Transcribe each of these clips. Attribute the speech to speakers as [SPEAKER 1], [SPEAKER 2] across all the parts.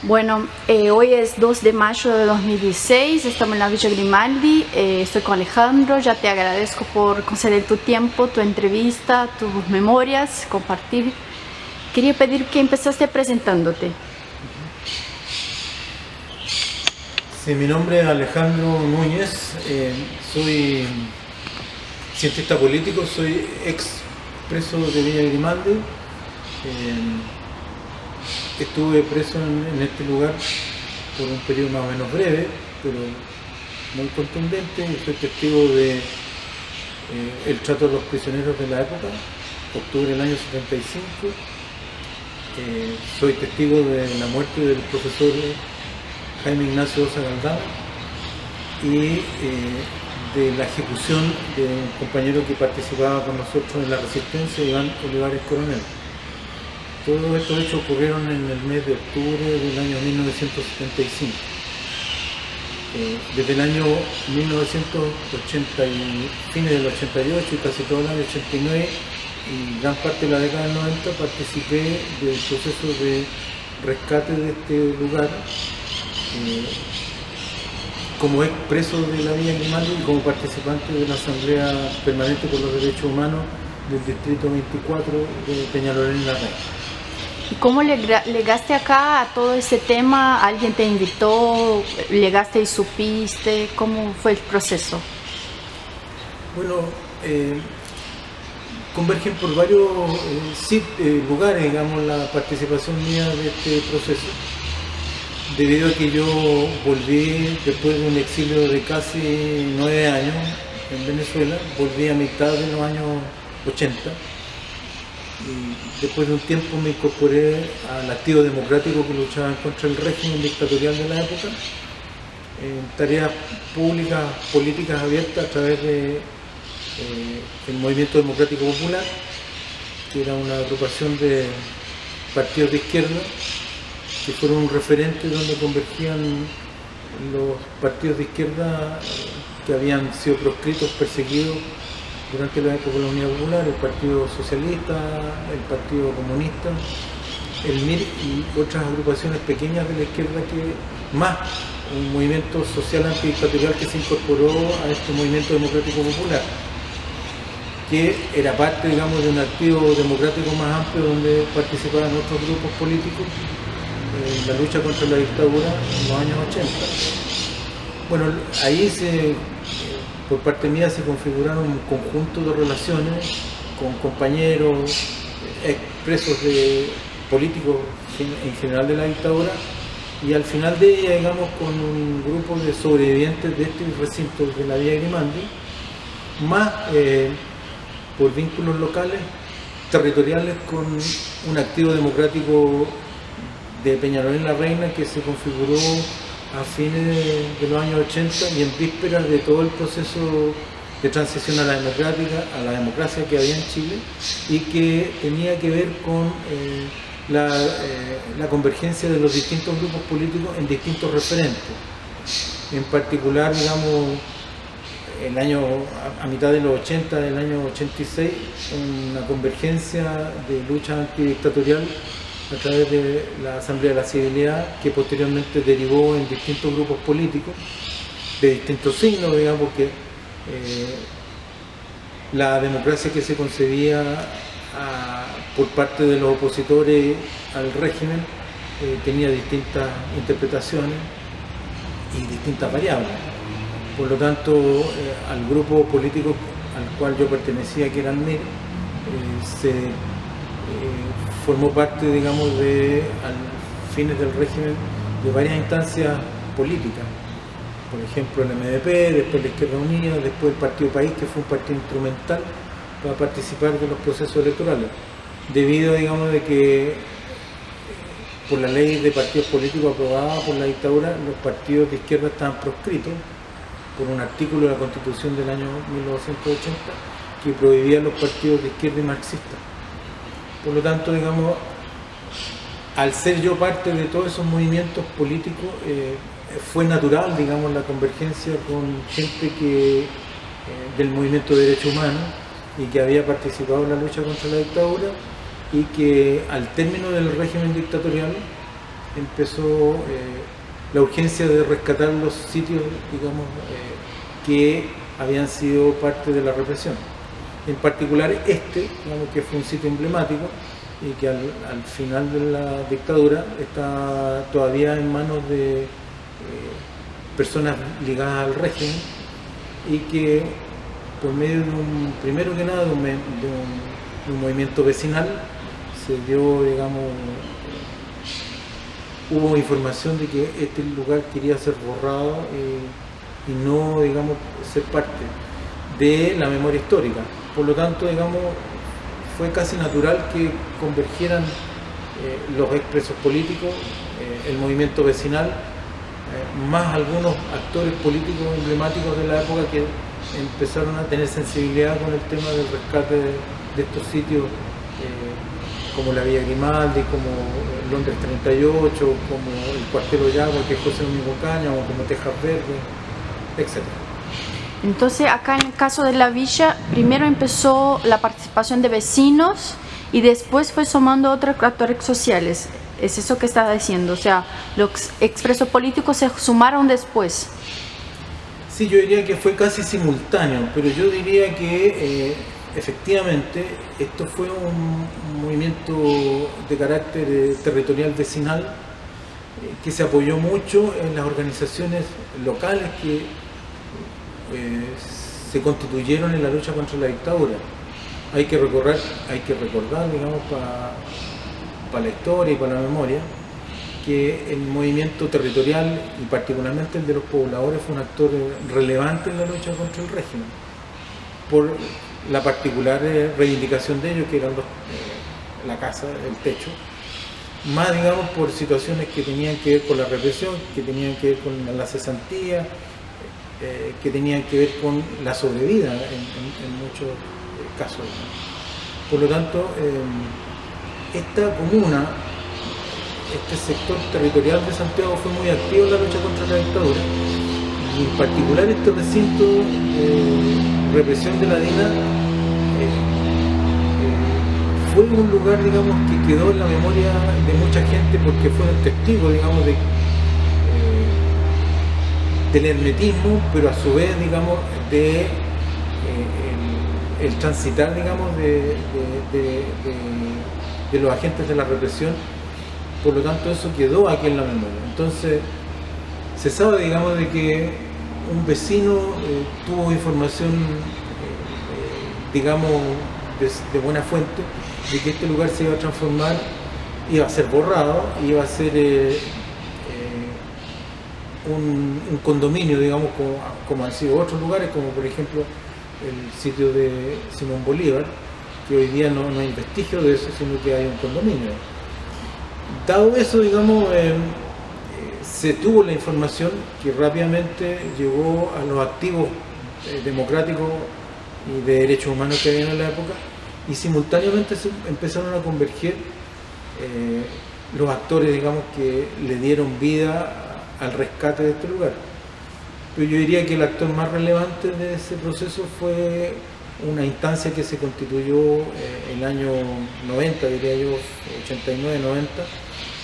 [SPEAKER 1] Bueno, hoy es 2 de mayo de 2016, estamos en la Villa Grimaldi, estoy con Alejandro, ya te agradezco por conceder tu tiempo, tu entrevista, tus memorias, compartir. Quería pedir que empezaste presentándote.
[SPEAKER 2] Sí, mi nombre es Alejandro Núñez, soy cientista político, soy ex preso de Villa Grimaldi. Estuve preso en este lugar por un periodo más o menos breve, pero muy contundente. Soy testigo de el trato de los prisioneros de la época, octubre del año 75. Soy testigo de la muerte del profesor Jaime Ignacio Ossa Galdame y de la ejecución de un compañero que participaba con nosotros en la resistencia, Iván Olivares Coronel. Todos estos hechos ocurrieron en el mes de octubre del año 1975. Desde el año 1980, fines del 88 y casi todo el año 89 y gran parte de la década del 90 participé del proceso de rescate de este lugar como ex preso de la Villa Grimaldi y como participante de la Asamblea Permanente por los Derechos Humanos del Distrito 24 de Peñalolén La Reina.
[SPEAKER 1] ¿Y cómo llegaste acá a todo ese tema? ¿Alguien te invitó? ¿Llegaste y supiste? ¿Cómo fue el proceso?
[SPEAKER 2] Bueno, convergen por varios lugares, digamos, la participación mía de este proceso, debido a que yo volví después de un exilio de casi 9 años en Venezuela, volví a mitad de los años 80. Y después de un tiempo me incorporé al activo democrático que luchaba contra el régimen dictatorial de la época, en tareas públicas, políticas abiertas a través de el Movimiento Democrático Popular, que era una agrupación de partidos de izquierda que fueron un referente donde convergían los partidos de izquierda que habían sido proscritos, perseguidos durante la época de la Unidad Popular: el Partido Socialista, el Partido Comunista, el MIR y otras agrupaciones pequeñas de la izquierda, que más un movimiento social antidictatorial que se incorporó a este Movimiento Democrático Popular, que era parte, digamos, de un activo democrático más amplio donde participaban otros grupos políticos en la lucha contra la dictadura en los años 80. Bueno, ahí por parte mía se configuraron un conjunto de relaciones con compañeros, expresos políticos en general de la dictadura, y al final de ella, digamos, con un grupo de sobrevivientes de este recinto de la Villa Grimaldi, más por vínculos locales, territoriales, con un activo democrático de Peñalolén La Reina que se configuró a fines de los años 80 y en vísperas de todo el proceso de transición a la democracia que había en Chile, y que tenía que ver con la convergencia de los distintos grupos políticos en distintos referentes. En particular, digamos, a mitad de los 80, del año 86, una convergencia de lucha antidictatorial a través de la Asamblea de la Civilidad, que posteriormente derivó en distintos grupos políticos de distintos signos, digamos, porque la democracia que se concebía por parte de los opositores al régimen tenía distintas interpretaciones y distintas variables. Por lo tanto, al grupo político al cual yo pertenecía, que era el MIR, se formó parte, digamos, al fines del régimen, de varias instancias políticas. Por ejemplo, el MDP, después la Izquierda Unida, después el Partido País, que fue un partido instrumental para participar de los procesos electorales, debido, digamos, de que por la ley de partidos políticos aprobada por la dictadura, los partidos de izquierda estaban proscritos por un artículo de la Constitución del año 1980 que prohibía los partidos de izquierda y marxistas. Por lo tanto, digamos, al ser yo parte de todos esos movimientos políticos, fue natural, digamos, la convergencia con gente del movimiento de derechos humanos y que había participado en la lucha contra la dictadura, y que al término del régimen dictatorial empezó la urgencia de rescatar los sitios, digamos, que habían sido parte de la represión. En particular digamos, que fue un sitio emblemático y que al final de la dictadura está todavía en manos de personas ligadas al régimen, y que por medio de primero que nada, de un movimiento vecinal, se dio, digamos, hubo información de que este lugar quería ser borrado y no, digamos, ser parte de la memoria histórica. Por lo tanto, digamos, fue casi natural que convergieran los expresos políticos, el movimiento vecinal, más algunos actores políticos emblemáticos de la época que empezaron a tener sensibilidad con el tema del rescate de estos sitios, como la Villa Grimaldi, como Londres 38, como el Cuartel Ollagua, que es José Domingo Cáñamo, como Tejas Verdes, etc.
[SPEAKER 1] Entonces, acá en el caso de la villa, primero empezó la participación de vecinos y después fue sumando otros actores sociales. ¿Es eso que estaba diciendo? O sea, los expresos políticos se sumaron después.
[SPEAKER 2] Sí, yo diría que fue casi simultáneo, pero yo diría que efectivamente esto fue un movimiento de carácter territorial vecinal que se apoyó mucho en las organizaciones locales que se constituyeron en la lucha contra la dictadura. Hay que recordar, digamos, para la historia y para la memoria, que el movimiento territorial, y particularmente el de los pobladores, fue un actor relevante en la lucha contra el régimen, por la particular reivindicación de ellos, que eran la casa, el techo, más, digamos, por situaciones que tenían que ver con la represión, que tenían que ver con la cesantía, que tenían que ver con la sobrevida en muchos casos. Por lo tanto, esta comuna, este sector territorial de Santiago fue muy activo en la lucha contra la dictadura, y en particular este recinto de represión de la DINA fue un lugar, digamos, que quedó en la memoria de mucha gente porque fueron testigos, digamos, del hermetismo, pero a su vez, digamos, de el transitar, digamos, de los agentes de la represión. Por lo tanto, eso quedó aquí en la memoria. Entonces, se sabe, digamos, de que un vecino tuvo información, digamos, de buena fuente, de que este lugar se iba a transformar, iba a ser borrado, iba a ser un condominio, digamos, como han sido otros lugares, como por ejemplo el sitio de Simón Bolívar, que hoy día no hay vestigio de eso, sino que hay un condominio. Dado eso, digamos, se tuvo la información que rápidamente llegó a los activos democráticos y de derechos humanos que había en la época, y simultáneamente se empezaron a converger los actores, digamos, que le dieron vida al rescate de este lugar. Pero yo diría que el actor más relevante de ese proceso fue una instancia que se constituyó en el año 90, diría yo, 89-90,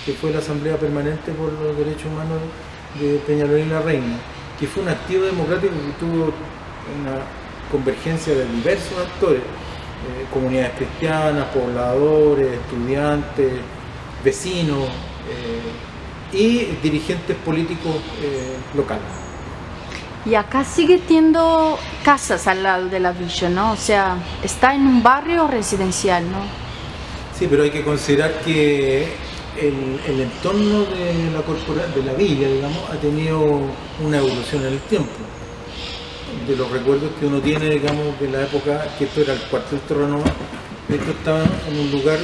[SPEAKER 2] que fue la Asamblea Permanente por los Derechos Humanos de Peñalolén y La Reina, que fue un activo democrático que tuvo una convergencia de diversos actores, comunidades cristianas, pobladores, estudiantes, vecinos y dirigentes políticos locales.
[SPEAKER 1] Y acá sigue teniendo casas al lado de la villa, ¿no? O sea, está en un barrio residencial, ¿no?
[SPEAKER 2] Sí, pero hay que considerar que el entorno de la villa, digamos, ha tenido una evolución en el tiempo. De los recuerdos que uno tiene, digamos, de la época que esto era el cuartel Terranova, esto estaba en un lugar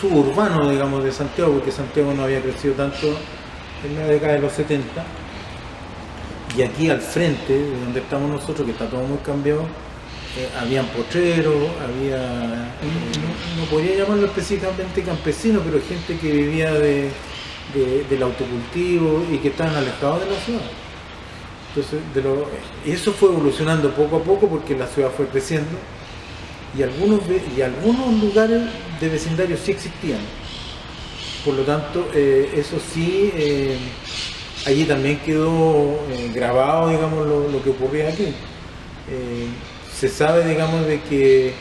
[SPEAKER 2] suburbano, digamos, de Santiago, porque Santiago no había crecido tanto en la década de los 70. Y aquí al frente, de donde estamos nosotros, que está todo muy cambiado, habían potreros, había, no podría llamarlo específicamente campesino, pero gente que vivía del autocultivo y que estaban alejados de la ciudad. Entonces, eso fue evolucionando poco a poco porque la ciudad fue creciendo, y algunos lugares de vecindario sí existían. Por lo tanto, eso sí, allí también quedó grabado, digamos, lo que ocurría aquí. Se sabe, digamos, de que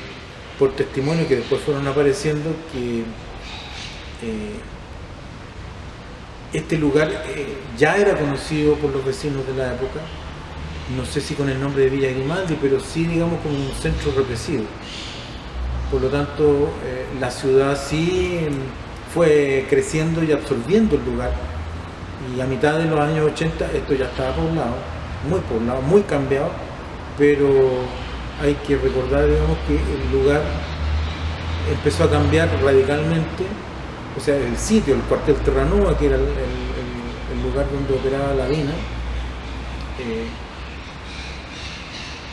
[SPEAKER 2] por testimonios que después fueron apareciendo, que este lugar ya era conocido por los vecinos de la época, no sé si con el nombre de Villa Grimaldi, pero sí, digamos, como un centro represivo. Por lo tanto, la ciudad sí fue creciendo y absorbiendo el lugar, y a mitad de los años 80 esto ya estaba poblado, muy cambiado, pero hay que recordar, digamos, que el lugar empezó a cambiar radicalmente. O sea, el sitio, el cuartel Terranova, que era el lugar donde operaba la DINA,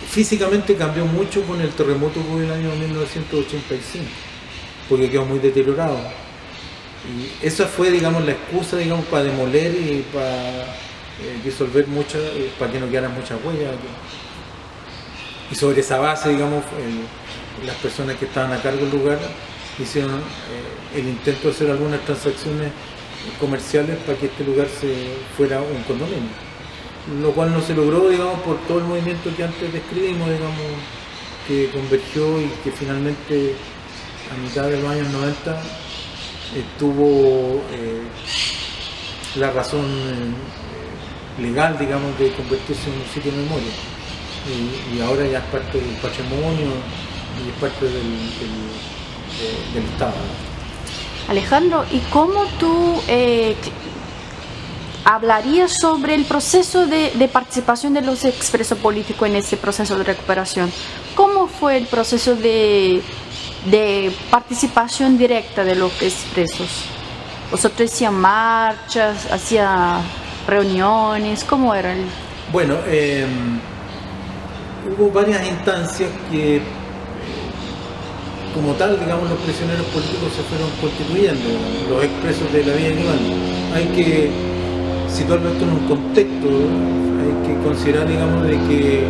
[SPEAKER 2] físicamente cambió mucho con el terremoto del año 1985, porque quedó muy deteriorado. Y esa fue, digamos, la excusa, digamos, para demoler y para disolver muchas, para que no quedaran muchas huellas aquí. Y sobre esa base, digamos, las personas que estaban a cargo del lugar hicieron el intento de hacer algunas transacciones comerciales para que este lugar fuera un condominio, lo cual no se logró, digamos, por todo el movimiento que antes describimos, digamos, que convergió y que finalmente a mitad de los años 90 tuvo la razón legal, digamos, de convertirse en un sitio de memoria, y ahora ya es parte del patrimonio y es parte del Estado.
[SPEAKER 1] Alejandro, ¿y cómo tú hablarías sobre el proceso de participación de los expresos políticos en ese proceso de recuperación? ¿Cómo fue el proceso de participación directa de los expresos? ¿Vosotros hacían marchas, hacían reuniones? ¿Cómo era?
[SPEAKER 2] Bueno, hubo varias instancias que, como tal, digamos, los prisioneros políticos se fueron constituyendo, los expresos de la Villa Grimaldi. Hay que situarlo esto en un contexto, hay que considerar, digamos, de que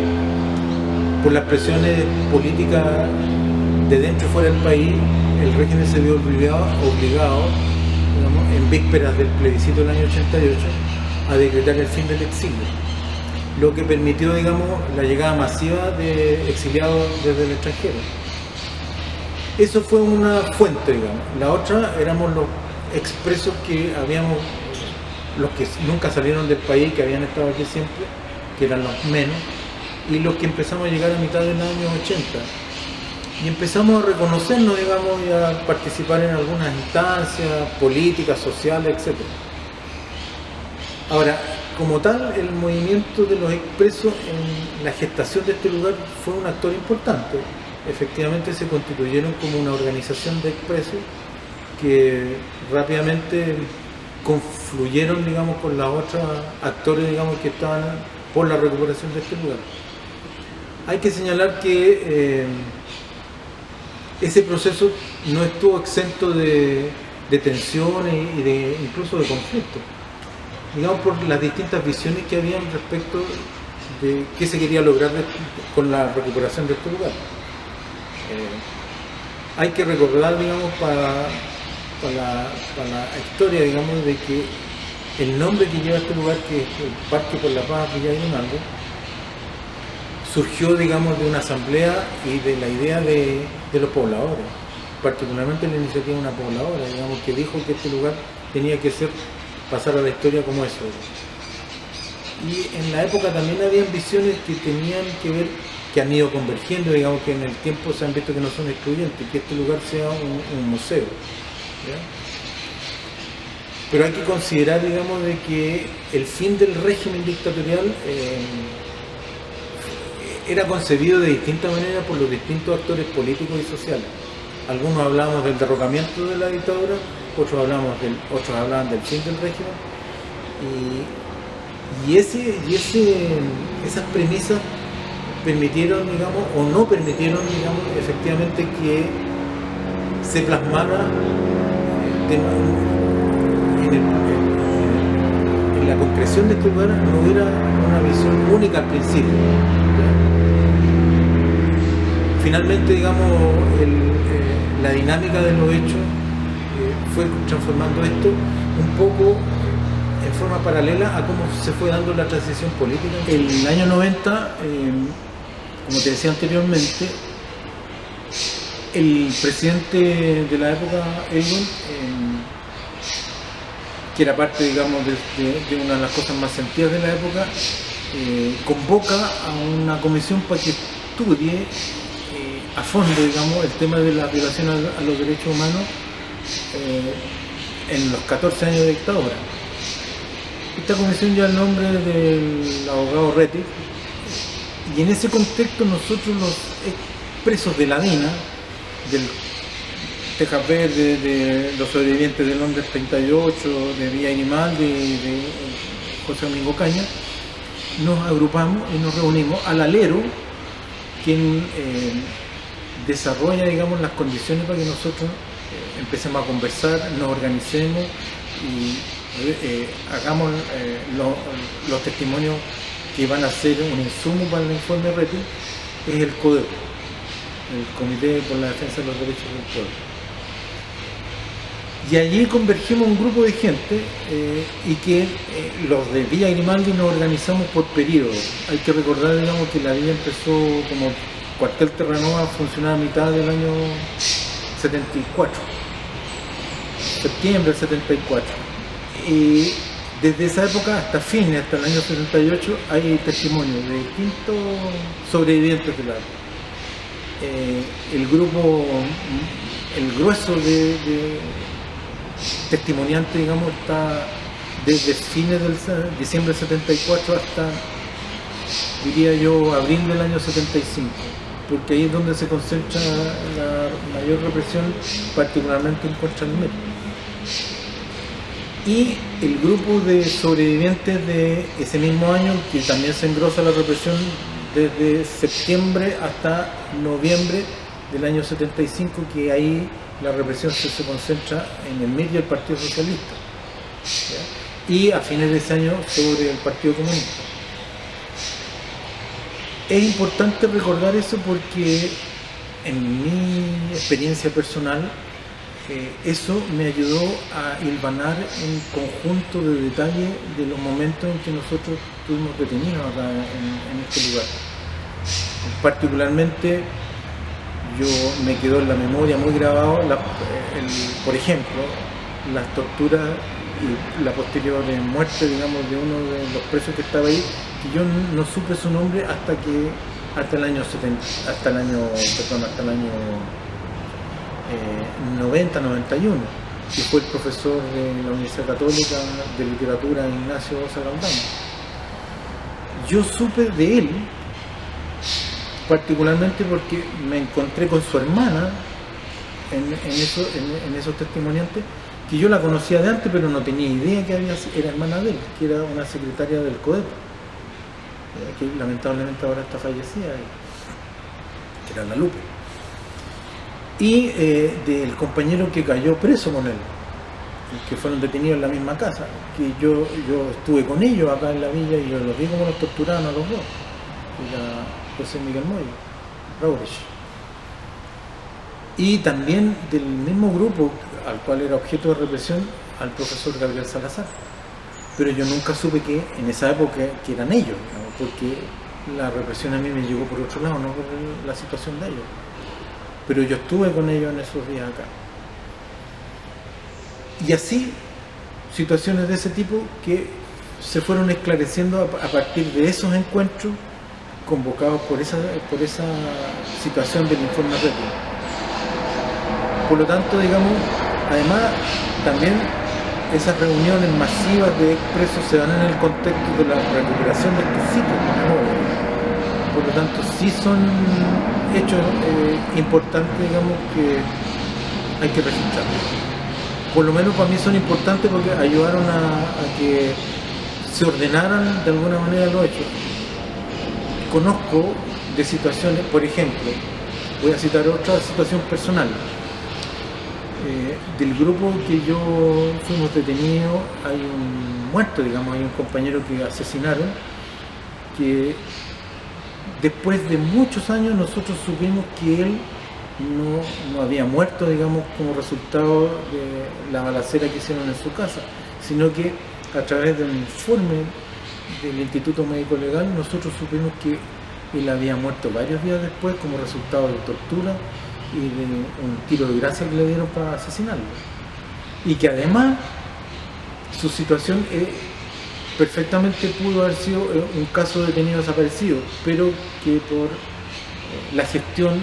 [SPEAKER 2] por las presiones políticas de dentro y fuera del país, el régimen se vio obligado, digamos, en vísperas del plebiscito del año 88, a decretar el fin del exilio, lo que permitió, digamos, la llegada masiva de exiliados desde el extranjero. Eso fue una fuente, digamos. La otra éramos los expresos que habíamos, los que nunca salieron del país, que habían estado aquí siempre, que eran los menos, y los que empezamos a llegar a mitad del año 80. Y empezamos a reconocernos, digamos, y a participar en algunas instancias políticas, sociales, etc. Ahora, como tal, el movimiento de los expresos en la gestación de este lugar fue un actor importante. Efectivamente se constituyeron como una organización de expresos que rápidamente confluyeron, digamos, con los otros actores, digamos, que estaban por la recuperación de este lugar. Hay que señalar que ese proceso no estuvo exento de tensiones y incluso de conflictos, digamos, por las distintas visiones que habían respecto de qué se quería lograr con la recuperación de este lugar. Hay que recordar, digamos, para la historia, digamos, de que el nombre que lleva este lugar, que es el Parque por la Paz Villa Grimaldi, surgió, digamos, de una asamblea y de la idea de los pobladores, particularmente la iniciativa de una pobladora, digamos, que dijo que este lugar tenía que pasar a la historia como eso. Y en la época también había visiones que tenían que ver, que han ido convergiendo, digamos, que en el tiempo se han visto que no son excluyentes, que este lugar sea un museo, ¿ya? Pero hay que considerar, digamos, de que el fin del régimen dictatorial era concebido de distinta manera por los distintos actores políticos y sociales. Algunos hablábamos del derrocamiento de la dictadura, otros hablaban del fin del régimen, y esas premisas permitieron, digamos, o no permitieron, digamos, efectivamente que se plasmara en la concreción de este lugar, no hubiera una visión única al principio. Finalmente, digamos, la dinámica de los hechos fue transformando esto un poco en forma paralela a cómo se fue dando la transición política. En el año 90, como te decía anteriormente, el presidente de la época, Elwin, que era parte, digamos, de una de las cosas más sentidas de la época, convoca a una comisión para que estudie a fondo, digamos, el tema de la violación a los derechos humanos en los 14 años de dictadura. Esta comisión lleva el nombre del abogado Rettig, y en ese contexto nosotros, los expresos de la DINA, del Tejas Verde, de los sobrevivientes del Londres 38, de Villa Grimaldi, de José Domingo Caña, nos agrupamos y nos reunimos al alero, quien desarrolla, digamos, las condiciones para que nosotros empecemos a conversar, nos organicemos y hagamos los testimonios que van a ser un insumo para el informe Rettig. Es el CODEPO, el Comité por la Defensa de los Derechos del Pueblo. Y allí convergimos un grupo de gente y que los de Villa Grimaldi nos organizamos por periodos. Hay que recordar, digamos, que la villa empezó como cuartel Terranova a funcionar a mitad del año 74, septiembre del 74. Y desde esa época hasta fines, hasta el año 78, hay testimonios de distintos sobrevivientes de la época. El grupo, el grueso de testimoniantes, digamos, está desde fines del diciembre del 74 hasta, diría yo, abril del año 75, porque ahí es donde se concentra la mayor represión, particularmente en contra del metro. Y el grupo de sobrevivientes de ese mismo año, que también se engrosa la represión desde septiembre hasta noviembre del año 75, que ahí la represión se concentra en el MIR y el Partido Socialista, ¿ya? Y a fines de ese año sobre el Partido Comunista. Es importante recordar eso porque en mi experiencia personal eso me ayudó a hilvanar un conjunto de detalles de los momentos en que nosotros estuvimos detenidos acá en este lugar. Particularmente yo me quedó en la memoria muy grabado, por ejemplo, las torturas y la posterior muerte, digamos, de uno de los presos que estaba ahí, que yo no supe su nombre hasta el año 90, 91, que fue el profesor de la Universidad Católica de Literatura, Ignacio Sagaldano. Yo supe de él particularmente porque me encontré con su hermana en esos testimoniantes, que yo la conocía de antes, pero no tenía idea que era hermana de él, que era una secretaria del CODEPO, que lamentablemente ahora está fallecida, que era la Lupe. Y del compañero que cayó preso con él, que fueron detenidos en la misma casa, que yo estuve con ellos acá en la villa y yo los vi como los torturaban a los dos, era José Miguel Moya, Raurich. Y también del mismo grupo al cual era objeto de represión, al profesor Gabriel Salazar. Pero yo nunca supe que en esa época que eran ellos, ¿no? Porque la represión a mí me llegó por otro lado, no por la situación de ellos. Pero yo estuve con ellos en esos días acá. Y así, situaciones de ese tipo que se fueron esclareciendo a partir de esos encuentros convocados por esa situación del informe Rettig. Por lo tanto, digamos, además, también esas reuniones masivas de expresos se dan en el contexto de la recuperación de estos sitios de memoria. Por lo tanto, sí son hechos importantes, digamos, que hay que registrar. Por lo menos para mí son importantes porque ayudaron a que se ordenaran de alguna manera los hechos. Conozco de situaciones, por ejemplo, voy a citar otra situación personal. Del grupo que yo fuimos detenidos, hay un muerto, digamos, hay un compañero que asesinaron, que después de muchos años nosotros supimos que él no había muerto, digamos, como resultado de la balacera que hicieron en su casa, sino que a través de un informe del Instituto Médico Legal nosotros supimos que él había muerto varios días después como resultado de tortura y de un tiro de gracia que le dieron para asesinarlo. Y que además su situación perfectamente pudo haber sido un caso de detenido desaparecido, pero que por la gestión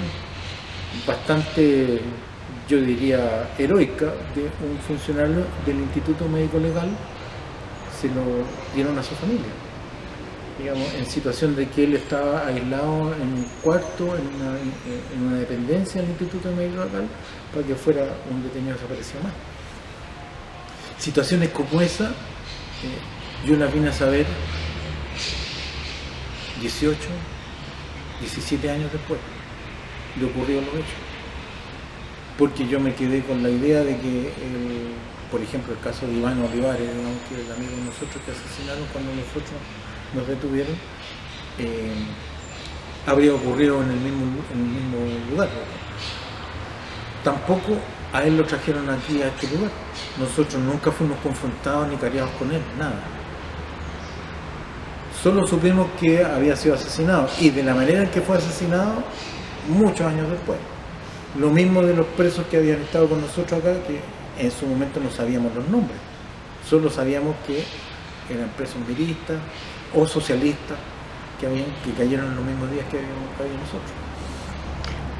[SPEAKER 2] bastante, yo diría, heroica de un funcionario del Instituto Médico Legal, se lo dieron a su familia, digamos, en situación de que él estaba aislado en un cuarto, en una dependencia del Instituto Médico Legal, para que fuera un detenido desaparecido más. Situaciones como esa, yo las vine a saber 18, 17 años después de ocurrido los hechos, porque yo me quedé con la idea de que, por ejemplo, el caso de Iván Olivares, digamos, que el amigo de nosotros que asesinaron cuando nosotros nos detuvieron, habría ocurrido en el mismo lugar. Tampoco a él lo trajeron aquí a este lugar. Nosotros nunca fuimos confrontados ni cariados con él, nada. Solo supimos que había sido asesinado, y de la manera en que fue asesinado muchos años después. Lo mismo de los presos que habían estado con nosotros acá, que en su momento no sabíamos los nombres, solo sabíamos que eran presos miristas o socialistas que cayeron en los mismos días que habíamos caído nosotros.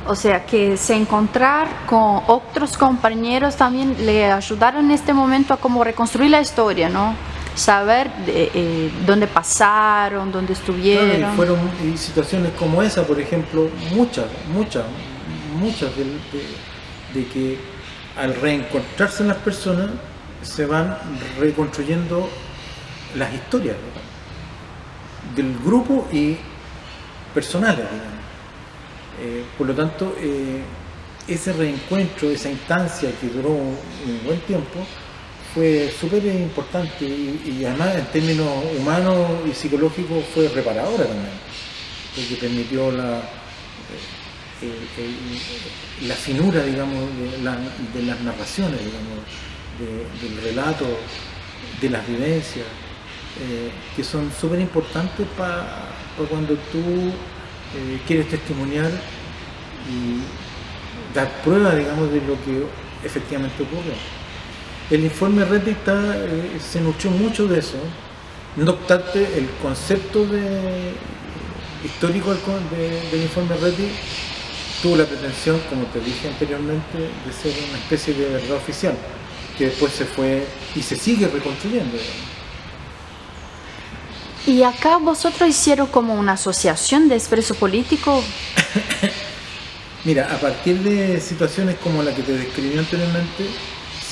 [SPEAKER 1] O sea que se encontrar con otros compañeros también le ayudaron en este momento a como reconstruir la historia, ¿no? Saber dónde pasaron, dónde estuvieron.
[SPEAKER 2] Claro, y fueron situaciones como esa, por ejemplo, muchas de que al reencontrarse las personas se van reconstruyendo las historias, ¿no?, del grupo y personales, digamos. Por lo tanto, ese reencuentro, esa instancia que duró un buen tiempo, fue súper importante y además en términos humanos y psicológicos fue reparadora también, porque permitió la finura, digamos, de las narraciones, digamos, del relato, de las vivencias, que son súper importantes para cuando tú quieres testimoniar y dar prueba, digamos, de lo que efectivamente ocurrió. El informe Reti se nutrió mucho de eso. No obstante, el concepto histórico del informe Reti tuvo la pretensión, como te dije anteriormente, de ser una especie de verdad oficial, que después se fue y se sigue reconstruyendo.
[SPEAKER 1] ¿Y acá vosotros hicieron como una asociación de expreso político?
[SPEAKER 2] Mira, a partir de situaciones como la que te describí anteriormente,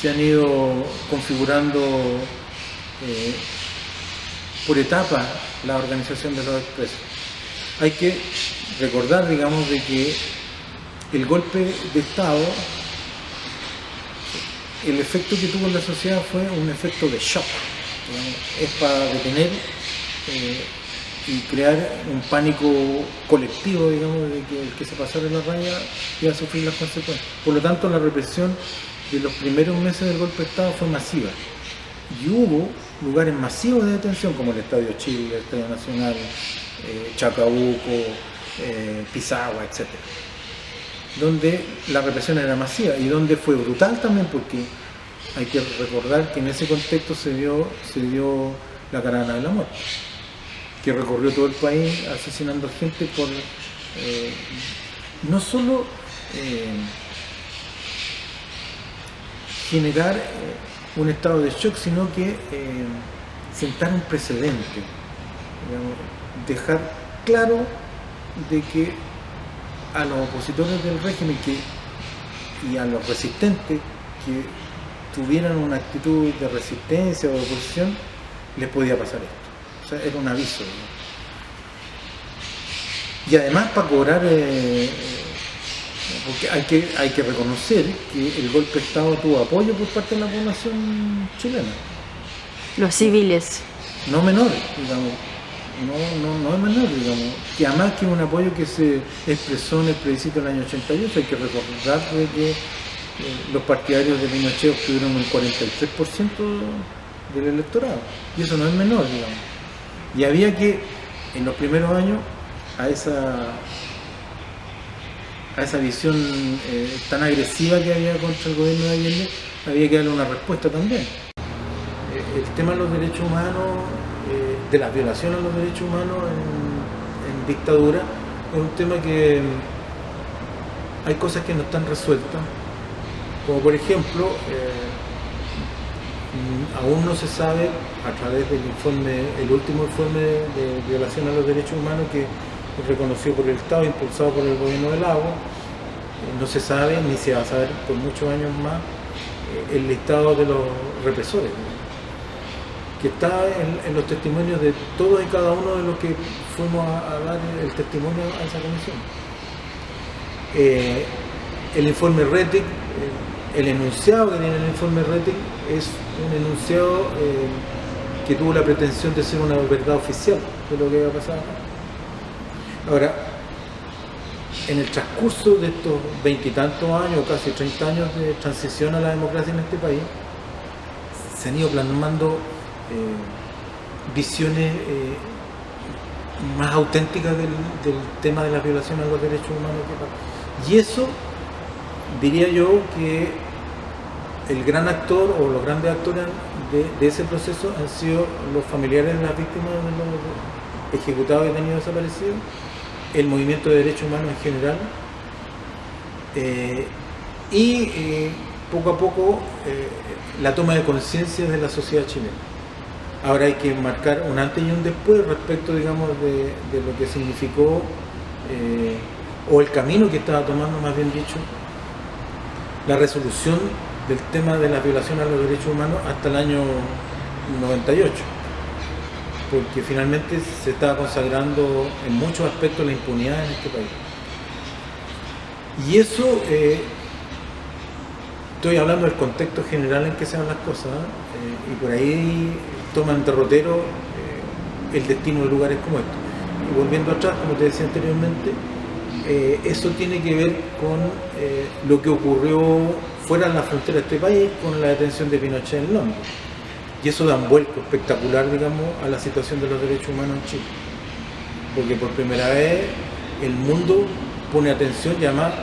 [SPEAKER 2] se han ido configurando por etapas la organización de los expresos. Hay que recordar, digamos, de que el golpe de Estado, el efecto que tuvo en la sociedad fue un efecto de shock, digamos, es para detener y crear un pánico colectivo, digamos, de que el que se pasara la raya iba a sufrir las consecuencias. Por lo tanto, la represión de los primeros meses del golpe de Estado fue masiva y hubo lugares masivos de detención como el Estadio Chile, el Estadio Nacional, Chacabuco, Pisagua, etc., donde la represión era masiva y donde fue brutal también, porque hay que recordar que en ese contexto se dio la caravana de la muerte, que recorrió todo el país asesinando gente por no solo generar un estado de shock, sino que sentar un precedente, digamos, dejar claro de que a los opositores del régimen y a los resistentes que tuvieran una actitud de resistencia o de oposición, les podía pasar esto. O sea, era un aviso, ¿no? Y además para cobrar, porque hay que reconocer que el golpe de Estado tuvo apoyo por parte de la población chilena.
[SPEAKER 1] Los civiles.
[SPEAKER 2] No menores, digamos. no es menor, digamos, que además que es un apoyo que se expresó en el plebiscito del año 88, hay que recordar de que los partidarios de Pinochet obtuvieron un 43% del electorado, y eso no es menor, digamos. Y había que, en los primeros años, a esa visión tan agresiva que había contra el gobierno de Allende, había que darle una respuesta también. El tema de los derechos humanos, de las violaciones a los derechos humanos en dictadura, es un tema que hay cosas que no están resueltas, como por ejemplo, aún no se sabe, a través del informe, el último informe de violación a los derechos humanos que es reconocido por el Estado, impulsado por el gobierno de Lagos, no se sabe ni se va a saber por muchos años más el listado de los represores, que está en los testimonios de todos y cada uno de los que fuimos a dar el testimonio a esa comisión. El informe Rettig, el enunciado que tiene el informe Rettig es un enunciado que tuvo la pretensión de ser una verdad oficial de lo que había pasado. Ahora, en el transcurso de estos 20 y tantos años, casi 30 años de transición a la democracia en este país, se han ido plasmando visiones más auténticas del tema de la violación a los derechos humanos. Y eso, diría yo, que el gran actor o los grandes actores de ese proceso han sido los familiares de las víctimas de los ejecutados y detenidos desaparecidos, el movimiento de derechos humanos en general, y poco a poco la toma de conciencia de la sociedad chilena. Ahora hay que marcar un antes y un después respecto, digamos, de lo que significó o el camino que estaba tomando, más bien dicho, la resolución del tema de la violación a los derechos humanos hasta el año 98, porque finalmente se estaba consagrando en muchos aspectos la impunidad en este país. Y eso, estoy hablando del contexto general en que se dan las cosas, y por ahí toman derrotero el destino de lugares como estos. Y volviendo atrás, como te decía anteriormente, eso tiene que ver con lo que ocurrió fuera de la frontera de este país con la detención de Pinochet en Londres. Y eso da un vuelco espectacular, digamos, a la situación de los derechos humanos en Chile. Porque por primera vez el mundo pone atención y además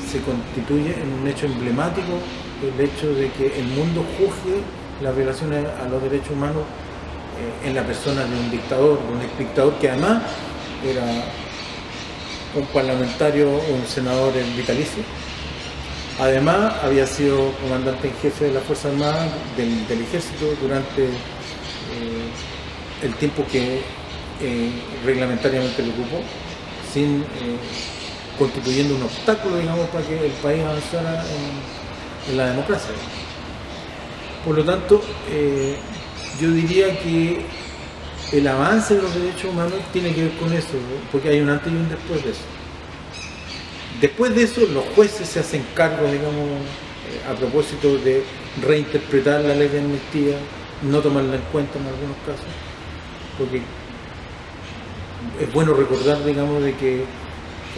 [SPEAKER 2] se constituye en un hecho emblemático el hecho de que el mundo juzgue las violaciones a los derechos humanos en la persona de un dictador, de un exdictador que además era un parlamentario o un senador vitalicio. Además había sido comandante en jefe de la Fuerza Armada del Ejército durante el tiempo que reglamentariamente lo ocupó, constituyendo un obstáculo, digamos, para que el país avanzara en la democracia. Por lo tanto, yo diría que el avance de los derechos humanos tiene que ver con eso, ¿no? Porque hay un antes y un después de eso. Después de eso, los jueces se hacen cargo, digamos, a propósito de reinterpretar la ley de amnistía, no tomarla en cuenta en algunos casos, porque es bueno recordar, digamos, de que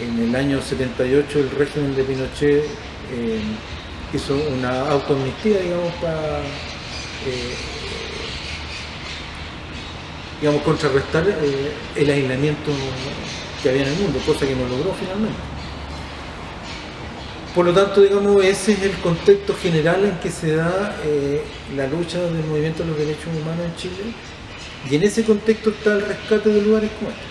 [SPEAKER 2] en el año 78 el régimen de Pinochet hizo una autoamnistía, digamos, para digamos, contrarrestar el aislamiento que había en el mundo, cosa que no logró finalmente. Por lo tanto, digamos, ese es el contexto general en que se da la lucha del movimiento de los derechos humanos en Chile, y en ese contexto está el rescate de lugares como este.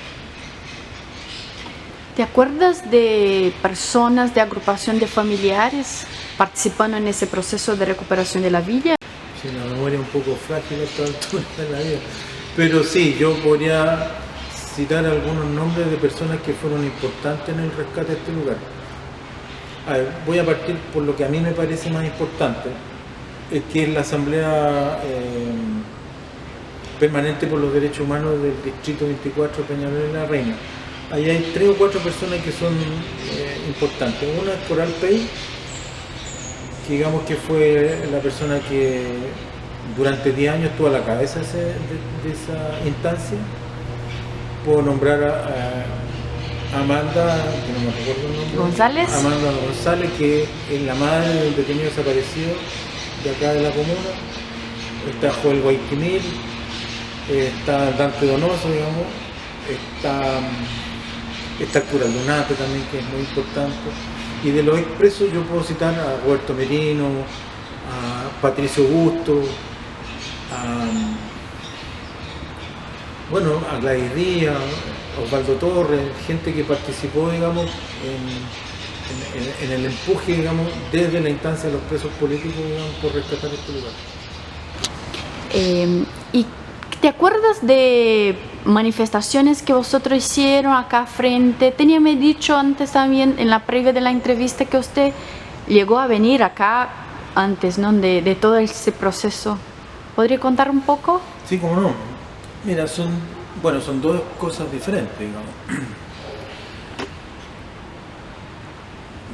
[SPEAKER 1] ¿Te acuerdas de personas de agrupación de familiares participando en ese proceso de recuperación de la villa?
[SPEAKER 2] Sí, la memoria es un poco frágil a esta altura de la vida, pero sí, yo podría citar algunos nombres de personas que fueron importantes en el rescate de este lugar. A ver, voy a partir por lo que a mí me parece más importante, que es la Asamblea Permanente por los Derechos Humanos del Distrito 24 de Peñalolén de la Reina. Ahí hay 3 o 4 personas que son importantes. Una es Coral Pey, que digamos que fue la persona que durante 10 años estuvo a la cabeza de esa instancia. puedo nombrar a Amanda, que no me recuerdo el nombre.
[SPEAKER 1] González.
[SPEAKER 2] Amanda González, que es la madre del detenido desaparecido de acá de la comuna. Está Joel Guayquimil, está Dante Donoso, digamos, está el cura Lunate también, que es muy importante. Y de los expresos yo puedo citar a Roberto Merino, a Patricio Augusto, a Gladys Díaz, Osvaldo Torres, gente que participó, digamos, en el empuje, digamos, desde la instancia de los presos políticos, digamos, por rescatar este lugar.
[SPEAKER 1] ¿Y te acuerdas de manifestaciones que vosotros hicieron acá frente? Teníame dicho antes también, en la previa de la entrevista, que usted llegó a venir acá antes, ¿no?, de todo ese proceso. ¿Podría contar un poco?
[SPEAKER 2] Sí, cómo no. Mira, son dos cosas diferentes, digamos.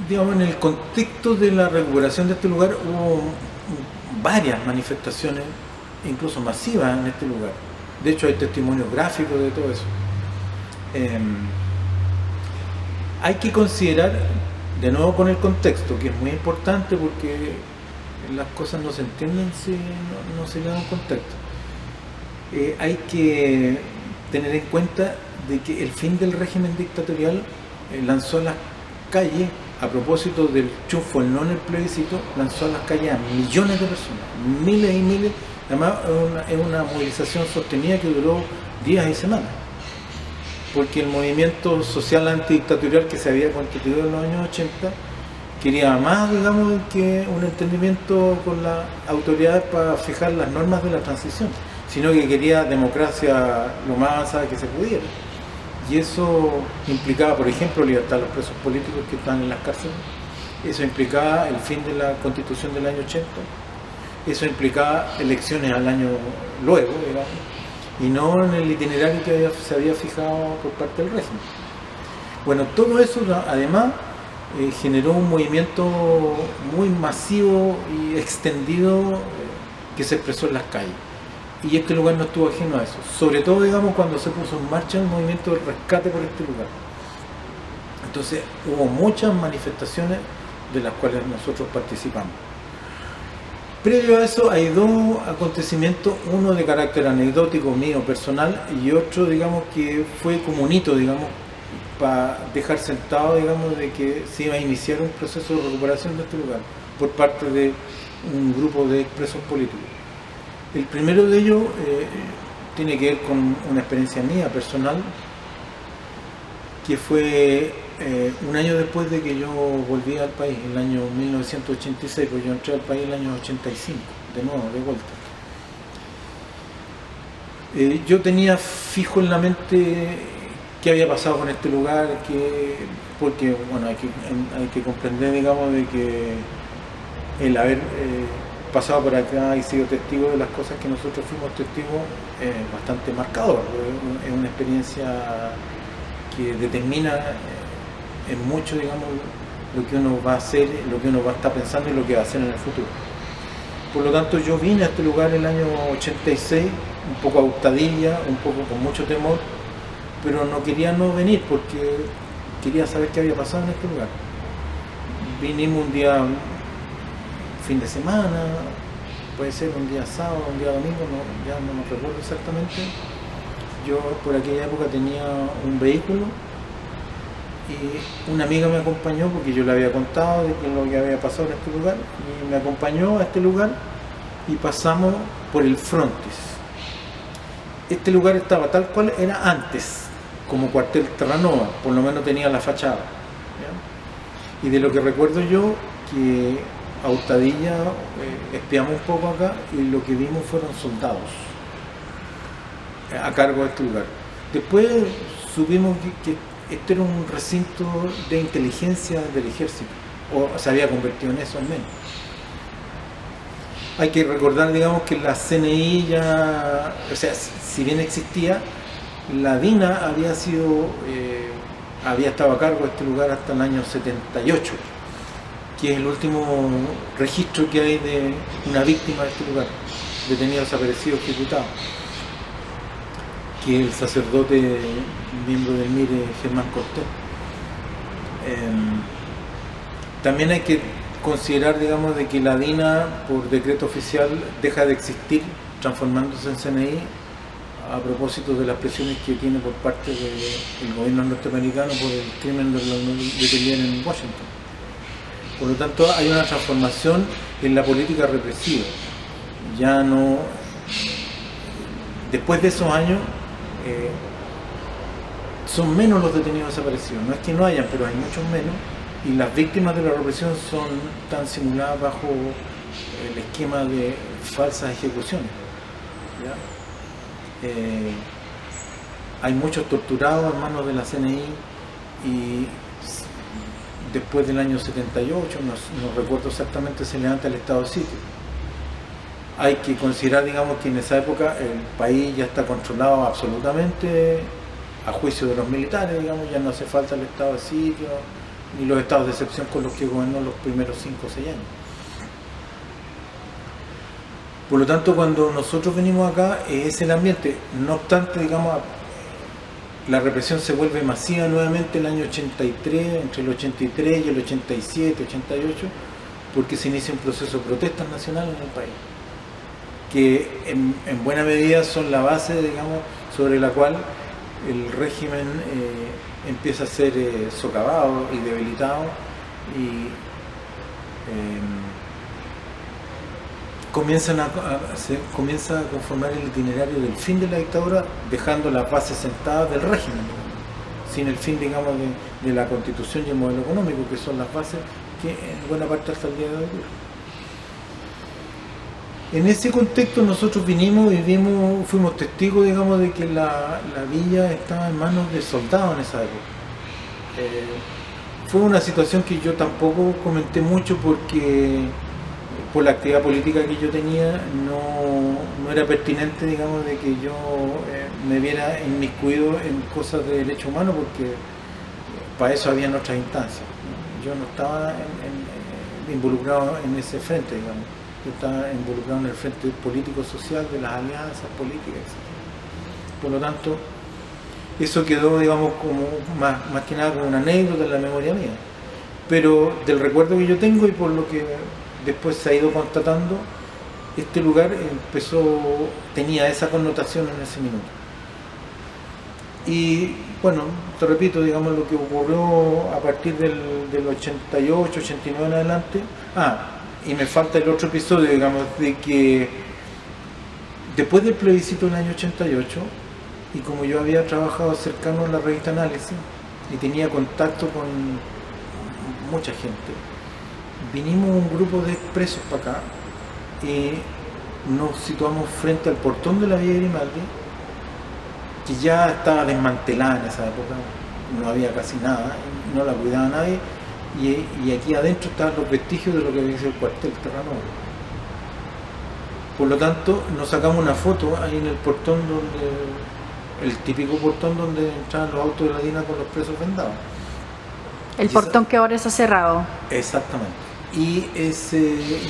[SPEAKER 2] Digamos, en el contexto de la recuperación de este lugar hubo varias manifestaciones, incluso masivas, en este lugar. De hecho, hay testimonios gráficos de todo eso. Hay que considerar, de nuevo con el contexto, que es muy importante porque las cosas no se entienden si no se le da un contexto. Hay que tener en cuenta de que el fin del régimen dictatorial lanzó a las calles, a propósito del triunfo el no en el plebiscito, lanzó a las calles a millones de personas, miles y miles. Además es una movilización sostenida que duró días y semanas, porque el movimiento social antidictatorial que se había constituido en los años 80 quería más, digamos, que un entendimiento con las autoridades para fijar las normas de la transición, sino que quería democracia lo más avanzada que se pudiera. Y eso implicaba, por ejemplo, libertad a los presos políticos que están en las cárceles. Eso implicaba el fin de la Constitución del año 80. Eso implicaba elecciones al año luego, digamos, y no en el itinerario que se había fijado por parte del régimen. Bueno, todo eso además generó un movimiento muy masivo y extendido que se expresó en las calles. Y este lugar no estuvo ajeno a eso, sobre todo, digamos, cuando se puso en marcha el movimiento de rescate por este lugar. Entonces hubo muchas manifestaciones de las cuales nosotros participamos. Previo a eso hay dos acontecimientos, uno de carácter anecdótico mío personal y otro, digamos, que fue como un hito, digamos, para dejar sentado, digamos, de que se iba a iniciar un proceso de recuperación de este lugar por parte de un grupo de presos políticos. El primero de ellos tiene que ver con una experiencia mía personal, que fue un año después de que yo volví al país, el año 1986, pues yo entré al país el año 85, de nuevo, de vuelta. Yo tenía fijo en la mente qué había pasado con este lugar, porque bueno, hay que comprender, digamos, de que el haber pasado por acá y sido testigo de las cosas que nosotros fuimos testigos es bastante marcador. Es una experiencia que determina en mucho, digamos, lo que uno va a hacer, lo que uno va a estar pensando y lo que va a hacer en el futuro. Por lo tanto, yo vine a este lugar en el año 86, un poco a hurtadilla, un poco con mucho temor, pero no quería no venir porque quería saber qué había pasado en este lugar. Vinimos un día, fin de semana, puede ser un día sábado, un día domingo, ya no me recuerdo exactamente. Yo por aquella época tenía un vehículo y una amiga me acompañó porque yo le había contado de lo que había pasado en este lugar y me acompañó a este lugar y pasamos por el Frontis. Este lugar estaba tal cual era antes, como cuartel Terranova, por lo menos tenía la fachada, ¿ya? Y de lo que recuerdo yo, que a hurtadilla espiamos un poco acá y lo que vimos fueron soldados a cargo de este lugar. Después supimos que este era un recinto de inteligencia del ejército, o se había convertido en eso al menos. Hay que recordar, digamos, que la CNI ya, o sea, si bien existía, la DINA había estado a cargo de este lugar hasta el año 78, que es el último registro que hay de una víctima de este lugar, detenido, desaparecido, ejecutado. que el sacerdote miembro del MIRE, Germán Cortés. También hay que considerar, digamos, de que la DINA, por decreto oficial, deja de existir, transformándose en CNI, a propósito de las presiones que tiene por parte del gobierno norteamericano por el crimen de la Unión de en Washington. Por lo tanto, hay una transformación en la política represiva. Ya no, después de esos años, son menos los detenidos desaparecidos. No es que no hayan, pero hay muchos menos. Y las víctimas de la represión están simuladas bajo el esquema de falsas ejecuciones, ¿ya? Hay muchos torturados en manos de la CNI y después del año 78, no recuerdo exactamente, se levanta el estado de sitio. Hay que considerar, digamos, que en esa época el país ya está controlado absolutamente a juicio de los militares, digamos, ya no hace falta el estado de sitio ni los estados de excepción con los que gobernó los primeros 5 o 6 años. Por lo tanto, cuando nosotros venimos acá, es el ambiente. No obstante, digamos, la represión se vuelve masiva nuevamente en el año 83, entre el 83 y el 87, 88, porque se inicia un proceso de protestas nacionales en el país, que en buena medida son la base, digamos, sobre la cual el régimen empieza a ser socavado y debilitado y se comienza a conformar el itinerario del fin de la dictadura, dejando las bases sentadas del régimen, sin el fin, digamos, de la constitución y el modelo económico, que son las bases que en buena parte hasta el día de hoy. En ese contexto nosotros vinimos y fuimos testigos, digamos, de que la villa estaba en manos de soldados en esa época. Fue una situación que yo tampoco comenté mucho porque por la actividad política que yo tenía no era pertinente, digamos, de que yo me viera inmiscuido en cosas de derecho humano, porque para eso habían otras instancias. Yo no estaba involucrado en ese frente, digamos. Yo estaba involucrado en el frente político-social de las alianzas políticas, etc. Por lo tanto, eso quedó, digamos, como más que nada como una anécdota en la memoria mía. Pero del recuerdo que yo tengo y por lo que después se ha ido constatando, este lugar tenía esa connotación en ese minuto. Y bueno, te repito, digamos, lo que ocurrió a partir del 88, 89 en adelante. Y me falta el otro episodio, digamos, de que después del plebiscito del año 88, y como yo había trabajado cercano en la revista Análisis y tenía contacto con mucha gente, vinimos un grupo de expresos para acá y nos situamos frente al portón de la Villa Grimaldi, que ya estaba desmantelada en esa época, no había casi nada, no la cuidaba nadie. Y aquí adentro estaban los vestigios de lo que había sido el cuartel Terranova. Por lo tanto, nos sacamos una foto ahí en el portón, el típico portón donde entraban los autos de la DINA con los presos vendados.
[SPEAKER 1] El portón que ahora está cerrado.
[SPEAKER 2] Exactamente. Y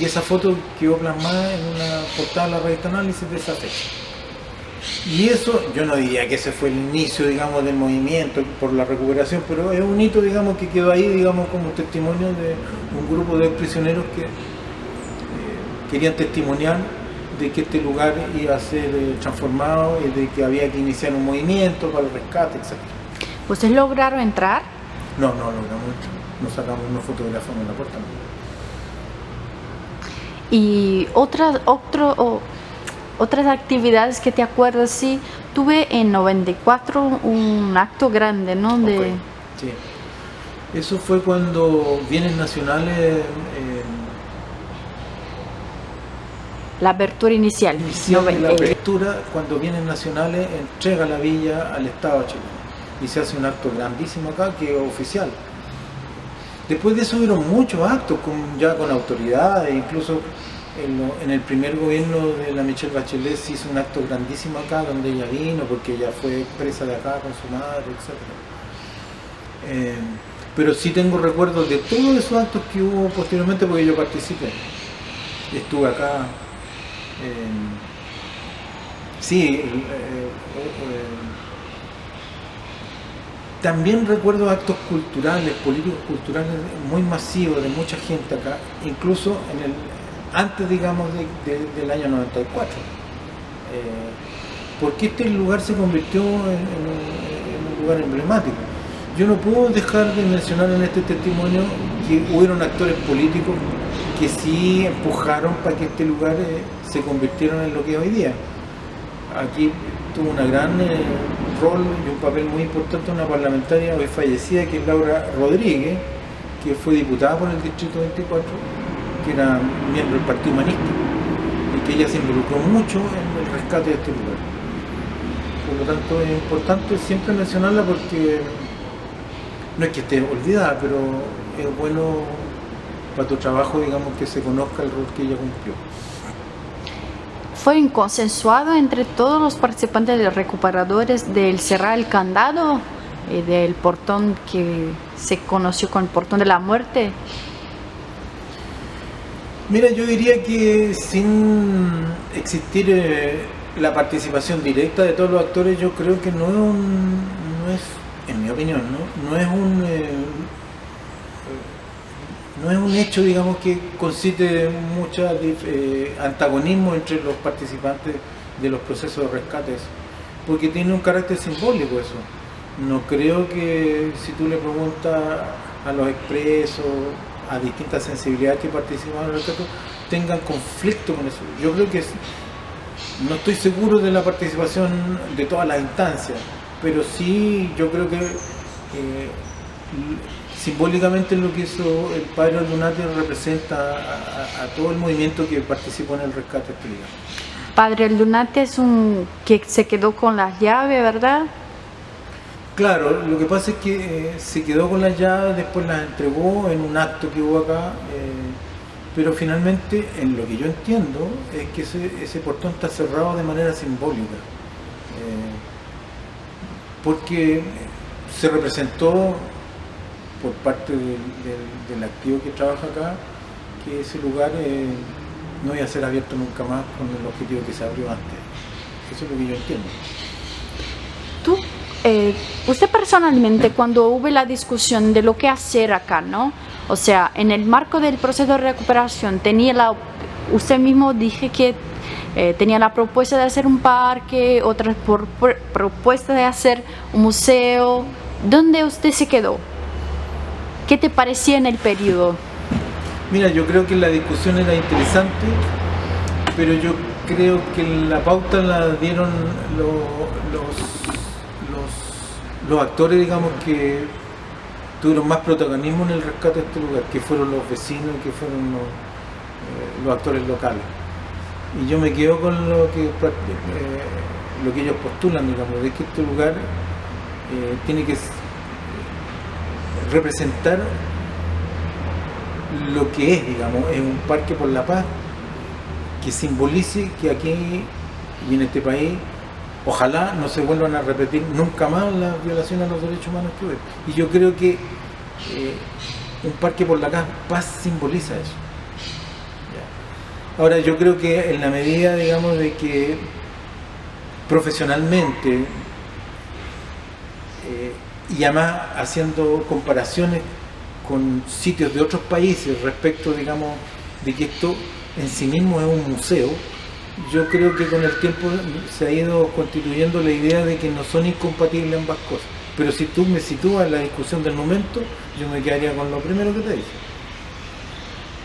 [SPEAKER 2] esa foto quedó plasmada en una portada de la revista Análisis de esa fecha. Y eso, yo no diría que ese fue el inicio, digamos, del movimiento por la recuperación, pero es un hito, digamos, que quedó ahí, digamos, como testimonio de un grupo de prisioneros que querían testimoniar de que este lugar iba a ser transformado y de que había que iniciar un movimiento para el rescate, etc.
[SPEAKER 1] ¿Ustedes lograron entrar?
[SPEAKER 2] No logramos entrar. Nos sacamos una fotografía en la puerta.
[SPEAKER 1] Y otras actividades que te acuerdas, sí, tuve en 94 un acto grande, ¿no?
[SPEAKER 2] Okay. Sí. Eso fue cuando bienes nacionales...
[SPEAKER 1] la apertura inicial.
[SPEAKER 2] La apertura, cuando bienes nacionales entrega la villa al Estado chileno. Y se hace un acto grandísimo acá, que es oficial. Después de eso hubieron muchos actos, ya con autoridades, incluso... En el primer gobierno de la Michelle Bachelet se hizo un acto grandísimo acá, donde ella vino, porque ella fue presa de acá con su madre, etc. Pero sí tengo recuerdos de todos esos actos que hubo posteriormente, porque yo participé. Estuve acá Sí, también recuerdo actos culturales, políticos culturales muy masivos de mucha gente acá, incluso antes, digamos, del año 94. Porque este lugar se convirtió en un lugar emblemático. Yo no puedo dejar de mencionar en este testimonio que hubieron actores políticos que sí empujaron para que este lugar se convirtiera en lo que es hoy día. Aquí tuvo una gran rol y un papel muy importante una parlamentaria hoy fallecida, que es Laura Rodríguez, que fue diputada por el Distrito 24, que era miembro del Partido Humanista, y que ella se involucró mucho en el rescate de este lugar. Por lo tanto, es importante siempre mencionarla porque no es que esté olvidada, pero es bueno para tu trabajo, digamos, que se conozca el rol que ella cumplió.
[SPEAKER 1] ¿Fue consensuado entre todos los participantes de los recuperadores del cerrar el candado del portón que se conoció como el portón de la muerte?
[SPEAKER 2] Mira, yo diría que sin existir la participación directa de todos los actores, yo creo que no es, en mi opinión, no es un hecho, digamos, que concite mucho antagonismo entre los participantes de los procesos de rescate, porque tiene un carácter simbólico eso. No creo que si tú le preguntas a los expresos, a distintas sensibilidades que participan en el rescate, tengan conflicto con eso. Yo creo que no estoy seguro de la participación de todas las instancias, pero sí yo creo que simbólicamente lo que hizo el padre Aldunate representa a todo el movimiento que participó en el rescate de este lugar.
[SPEAKER 1] Padre Aldunate es un que se quedó con las llaves, ¿verdad?
[SPEAKER 2] Claro, lo que pasa es que se quedó con las llaves, después las entregó en un acto que hubo acá, pero finalmente, en lo que yo entiendo, es que ese portón está cerrado de manera simbólica, porque se representó por parte del activo que trabaja acá, que ese lugar no iba a ser abierto nunca más con el objetivo que se abrió antes. Eso es lo que yo entiendo.
[SPEAKER 1] Usted personalmente, cuando hubo la discusión de lo que hacer acá, ¿no? O sea, en el marco del proceso de recuperación, usted mismo dije que tenía la propuesta de hacer un parque, otra propuesta de hacer un museo. ¿Dónde usted se quedó? ¿Qué te parecía en el periodo?
[SPEAKER 2] Mira, yo creo que la discusión era interesante, pero yo creo que la pauta la dieron los actores, digamos, que tuvieron más protagonismo en el rescate de este lugar, que fueron los vecinos y que fueron los actores locales. Y yo me quedo con lo que ellos postulan, digamos, de que este lugar tiene que representar lo que es, digamos, es un parque por la paz que simbolice que aquí y en este país ojalá no se vuelvan a repetir nunca más las violaciones a los derechos humanos que hubo. Y yo creo que un parque por la paz simboliza eso. Ahora, yo creo que en la medida, digamos, de que profesionalmente y además haciendo comparaciones con sitios de otros países respecto, digamos, de que esto en sí mismo es un museo, yo creo que con el tiempo se ha ido constituyendo la idea de que no son incompatibles ambas cosas. Pero si tú me sitúas en la discusión del momento, yo me quedaría con lo primero que te dije.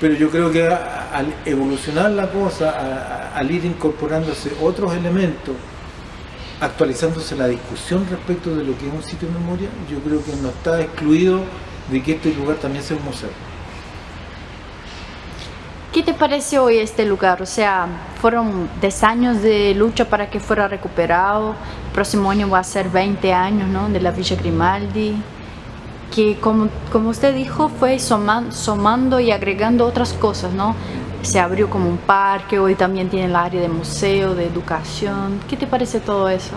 [SPEAKER 2] Pero yo creo que al evolucionar la cosa, al ir incorporándose otros elementos, actualizándose la discusión respecto de lo que es un sitio de memoria, yo creo que no está excluido de que este lugar también sea un museo.
[SPEAKER 1] ¿Qué te parece hoy este lugar? O sea, fueron 10 años de lucha para que fuera recuperado. El próximo año va a ser 20 años, ¿no?, de la Villa Grimaldi, que como usted dijo, fue sumando y agregando otras cosas, ¿no? Se abrió como un parque, hoy también tiene el área de museo, de educación. ¿Qué te parece todo eso?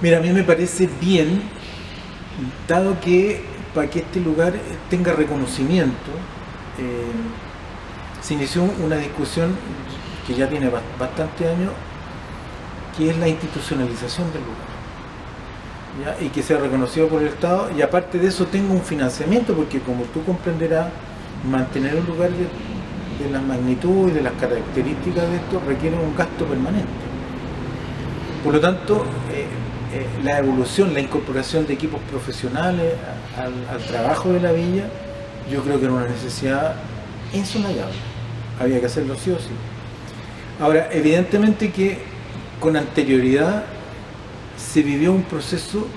[SPEAKER 2] Mira, a mí me parece bien, dado que para que este lugar tenga reconocimiento, se inició una discusión que ya tiene bastante años que es la institucionalización del lugar, ¿ya? Y que sea reconocido por el Estado, y aparte de eso tenga un financiamiento, porque como tú comprenderás, mantener un lugar de la magnitud y de las características de esto requiere un gasto permanente. Por lo tanto, la evolución, la incorporación de equipos profesionales al trabajo de la villa, yo creo que era una necesidad insoslayable. Había que hacerlo sí o sí. Ahora, evidentemente que con anterioridad se vivió un proceso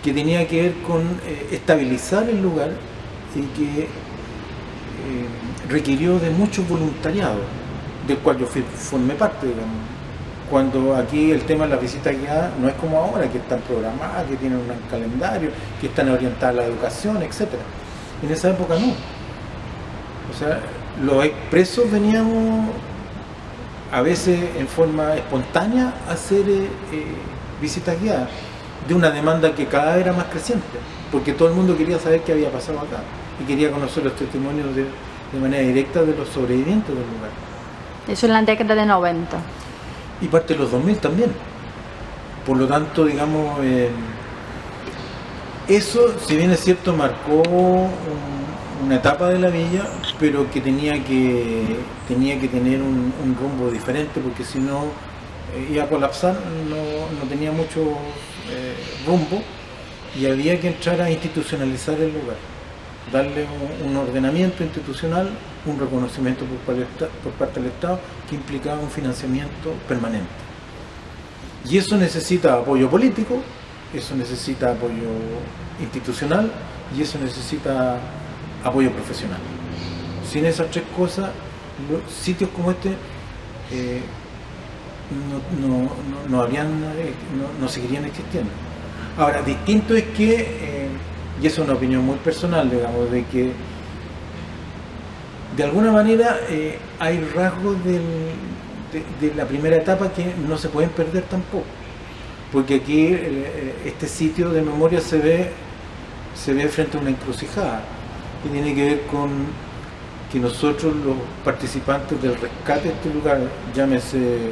[SPEAKER 2] que tenía que ver con estabilizar el lugar y que requirió de mucho voluntariado, del cual yo formé parte, digamos. Cuando aquí el tema de las visitas guiadas no es como ahora, que están programadas, que tienen un calendario, que están orientadas a la educación, etc. En esa época no. O sea, los expresos veníamos a veces en forma espontánea a hacer visitas guiadas, de una demanda que cada vez era más creciente, porque todo el mundo quería saber qué había pasado acá y quería conocer los testimonios de manera directa de los sobrevivientes del lugar.
[SPEAKER 1] Eso en la década de 90.
[SPEAKER 2] Y parte de los 2000 también. Por lo tanto, digamos, eso, si bien es cierto, marcó una etapa de la villa, pero que tenía que tener un rumbo diferente, porque si no iba a colapsar, no tenía mucho rumbo, y había que entrar a institucionalizar el lugar, darle un ordenamiento institucional, un reconocimiento por parte del Estado, que implicaba un financiamiento permanente. Y eso necesita apoyo político, eso necesita apoyo institucional y eso necesita apoyo profesional. Sin esas tres cosas, sitios como este no seguirían existiendo. Ahora, distinto es que, y eso es una opinión muy personal, digamos, de que de alguna manera hay rasgos de la primera etapa que no se pueden perder tampoco, porque aquí este sitio de memoria se ve frente a una encrucijada que tiene que ver con que nosotros, los participantes del rescate de este lugar, llámese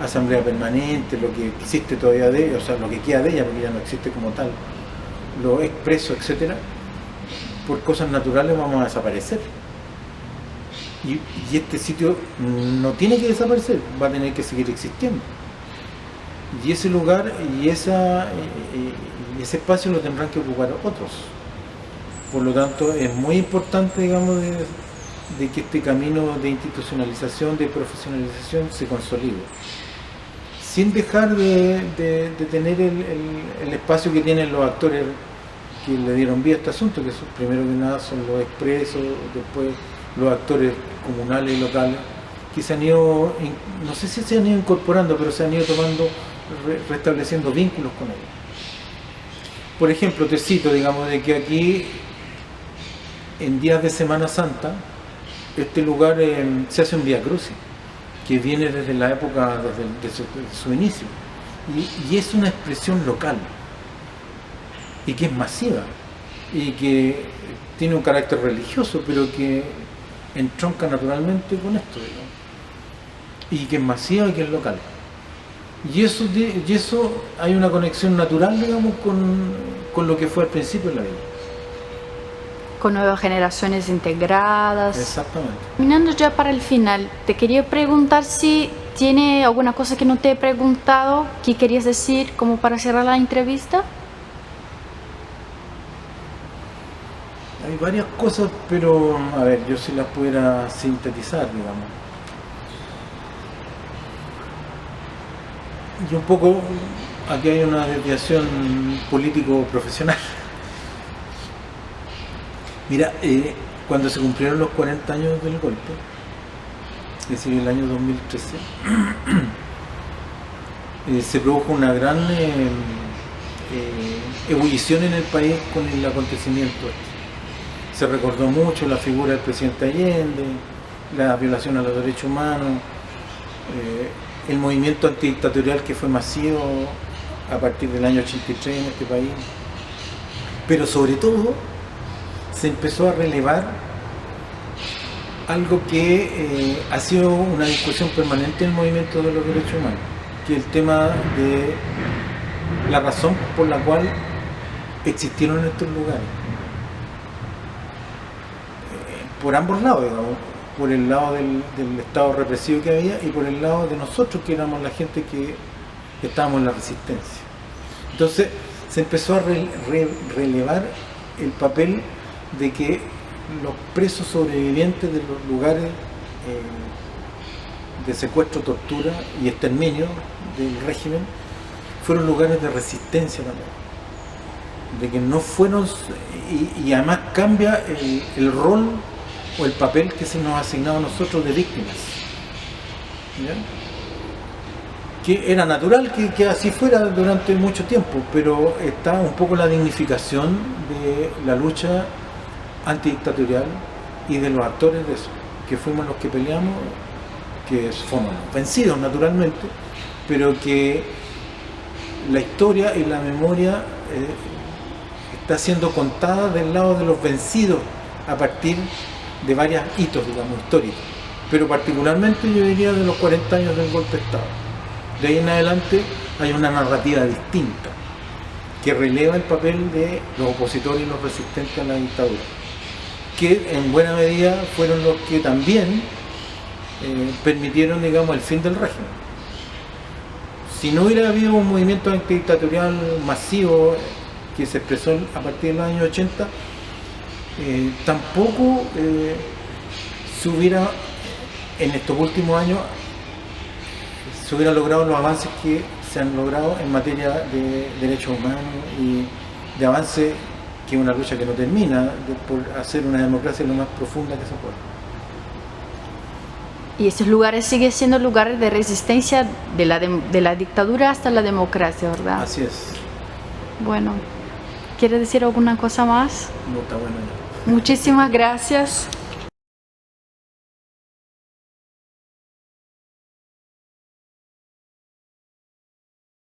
[SPEAKER 2] asamblea permanente, lo que existe todavía de ella, o sea, lo que queda de ella, porque ya no existe como tal, los expresos, etcétera, por cosas naturales vamos a desaparecer. Y este sitio no tiene que desaparecer, va a tener que seguir existiendo. Y ese lugar y ese espacio lo tendrán que ocupar otros. Por lo tanto, es muy importante, digamos, de que este camino de institucionalización, de profesionalización se consolide, sin dejar de tener el espacio que tienen los actores que le dieron vida a este asunto, que son, primero que nada son los expresos, después los actores comunales y locales, que se han ido, no sé si se han ido incorporando, pero se han ido restableciendo vínculos con ellos. Por ejemplo, te cito, digamos, de que aquí, en días de Semana Santa, este lugar se hace un Vía Crucis, que viene desde la época, desde su inicio, y es una expresión local, y que es masiva, y que tiene un carácter religioso, pero que entronca naturalmente con esto, digamos, y que es masiva y que es local. Y eso hay una conexión natural, digamos, con lo que fue al principio de la vida.
[SPEAKER 1] Con nuevas generaciones integradas.
[SPEAKER 2] Exactamente.
[SPEAKER 1] Terminando ya para el final, te quería preguntar si tiene alguna cosa que no te he preguntado, que querías decir como para cerrar la entrevista.
[SPEAKER 2] Hay varias cosas, pero a ver, yo si las pudiera sintetizar, digamos. Y un poco, aquí hay una desviación político-profesional. Mira, cuando se cumplieron los 40 años del golpe, es decir, el año 2013, se produjo una gran ebullición en el país con el acontecimiento. Se recordó mucho la figura del presidente Allende, la violación a los derechos humanos, el movimiento antidictatorial que fue masivo a partir del año 83 en este país. Pero sobre todo se empezó a relevar algo que ha sido una discusión permanente en el movimiento de los derechos humanos, que el tema de la razón por la cual existieron estos lugares. Por ambos lados, digamos, por el lado del Estado represivo que había y por el lado de nosotros, que éramos la gente que estábamos en la resistencia. Entonces se empezó a relevar el papel de que los presos sobrevivientes de los lugares de secuestro, tortura y exterminio del régimen fueron lugares de resistencia también, de que no fueron, y además cambia el rol o el papel que se nos ha asignado a nosotros de víctimas, ¿ya? Que era natural que así fuera durante mucho tiempo, pero está un poco la dignificación de la lucha antidictatorial y de los actores de eso, que fuimos los que peleamos, que fuimos vencidos naturalmente, pero que la historia y la memoria está siendo contada del lado de los vencidos a partir de varios hitos, digamos, históricos, pero particularmente yo diría de los 40 años del golpe de Estado. De ahí en adelante hay una narrativa distinta que releva el papel de los opositores y los resistentes a la dictadura, que en buena medida fueron los que también permitieron, digamos, el fin del régimen. Si no hubiera habido un movimiento antidictatorial masivo que se expresó a partir de los años 80, tampoco se hubiera, en estos últimos años, se hubieran logrado los avances que se han logrado en materia de derechos humanos y de avance, que es una lucha que no termina, por hacer una democracia lo más profunda que se pueda.
[SPEAKER 1] Y estos lugares siguen siendo lugares de resistencia de la dictadura hasta la democracia, ¿verdad?
[SPEAKER 2] Así es.
[SPEAKER 1] Bueno, ¿quieres decir alguna cosa más?
[SPEAKER 2] No, está bueno ya.
[SPEAKER 1] Muchísimas gracias.